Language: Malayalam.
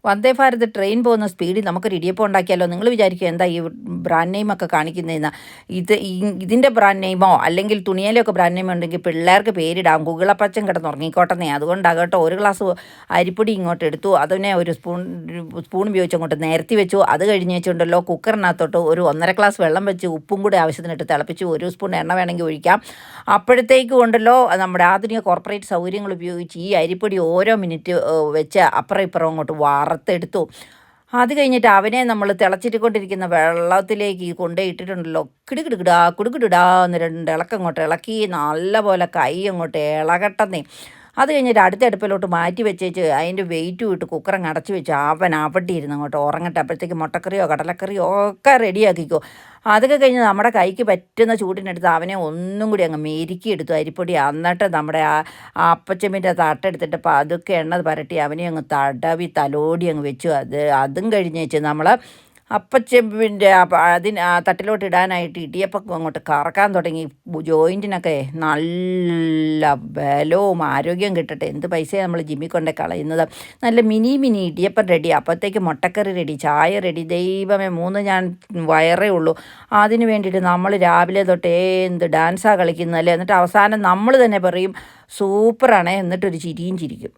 വന്ദേ ഭാരത് ട്രെയിൻ പോകുന്ന സ്പീഡിൽ നമുക്കൊരു ഇടിയപ്പം ഉണ്ടാക്കിയാലോ. നിങ്ങൾ വിചാരിക്കുക എന്താ ഈ ബ്രാൻഡ് നെയിമൊക്കെ കാണിക്കുന്നതെന്ന്. ഇതിൻ്റെ ബ്രാൻഡ് നെയിമോ അല്ലെങ്കിൽ തുണിയിലൊക്കെ ബ്രാൻഡ് നെയിമോ ഉണ്ടെങ്കിൽ പിള്ളേർക്ക് പേരിടാം. കുകിളപ്പച്ചൻ കിടന്നുറങ്ങിക്കോട്ടെന്നേ. അതുകൊണ്ടാകട്ടോ ഒരു ഗ്ലാസ് അരിപ്പൊടി ഇങ്ങോട്ട് എടുത്തു, അതിനെ ഒരു സ്പൂൺ ഉപയോഗിച്ച് അങ്ങോട്ട് നിരത്തി വെച്ചു. അത് കഴിഞ്ഞ് വെച്ചുണ്ടല്ലോ കുക്കറിനകത്തോട്ട് ഒരു 1.5 ഗ്ലാസ് വെള്ളം വെച്ച് ഉപ്പും കൂടി ആവശ്യത്തിനിട്ട് തിളപ്പിച്ചു. 1 സ്പൂൺ എണ്ണ വേണമെങ്കിൽ ഒഴിക്കാം. അപ്പോഴത്തേക്കും ഉണ്ടല്ലോ നമ്മുടെ ആധുനിക കോർപ്പറേറ്റ് സൗകര്യങ്ങൾ ഉപയോഗിച്ച് ഈ അരിപ്പൊടി ഓരോ മിനിറ്റ് വെച്ച് അപ്പുറം ഇപ്പുറം അങ്ങോട്ട് വറുത്തെടുത്തു. അത് കഴിഞ്ഞിട്ട് അവനെ നമ്മൾ തിളച്ചിട്ടുകൊണ്ടിരിക്കുന്ന വെള്ളത്തിലേക്ക് കൊണ്ടുപോയിട്ടിട്ടുണ്ടല്ലോ, കുടുകിടുകിടാ എന്ന് 2 ഇളക്കം അങ്ങോട്ട് ഇളക്കി നല്ല പോലെ കൈ അങ്ങോട്ട് ഇളകട്ടെന്നേ. അത് കഴിഞ്ഞിട്ട് അടുത്ത അടുപ്പിലോട്ട് മാറ്റി വെച്ചേച്ച് അതിൻ്റെ വെയിറ്റും ഇട്ട് കുക്കറങ്ങ് അടച്ചു വെച്ച് അവൻ അവിടെ ഇരുന്ന് അങ്ങോട്ട് ഉറങ്ങട്ടെ. അപ്പോഴത്തേക്ക് മുട്ടക്കറിയോ കടലക്കറിയോ ഒക്കെ റെഡിയാക്കിക്കോ. അതൊക്കെ കഴിഞ്ഞ് നമ്മുടെ കൈക്ക് പറ്റുന്ന ചൂടിനെടുത്ത് അവനെ ഒന്നും കൂടി അങ്ങ് മെരുക്കിയെടുത്തു അരിപ്പൊടി. എന്നിട്ട് നമ്മുടെ ആ അപ്പച്ചമ്മിൻ്റെ തട്ടെടുത്തിട്ട് അതൊക്കെ എണ്ണ പരട്ടി അവനെ അങ്ങ് തടവി തലോടി അങ്ങ് വെച്ചു. അതും കഴിഞ്ഞ് വെച്ച് നമ്മൾ അപ്പച്ചെമ്പിൻ്റെ തട്ടിലോട്ട് ഇടാനായിട്ട് ഇടിയപ്പം അങ്ങോട്ട് കറക്കാൻ തുടങ്ങി. ജോയിൻറ്റിനൊക്കെ നല്ല ബലവും ആരോഗ്യം കിട്ടട്ടെ. എന്ത് പൈസയാണ് നമ്മൾ ജിമ്മിൽ കൊണ്ടേ കളയുന്നത്. നല്ല മിനി ഇടിയപ്പം റെഡി. അപ്പോഴത്തേക്ക് മുട്ടക്കറി റെഡി, ചായ റെഡി. ദൈവമേ, 3 ഞാൻ വയറേ ഉള്ളൂ. അതിന് വേണ്ടിയിട്ട് നമ്മൾ രാവിലെ തൊട്ടേ എന്ത് ഡാൻസാണ് കളിക്കുന്നതല്ലേ. എന്നിട്ട് അവസാനം നമ്മൾ തന്നെ പറയും സൂപ്പറാണേ, എന്നിട്ടൊരു ചിരിയും ചിരിക്കും.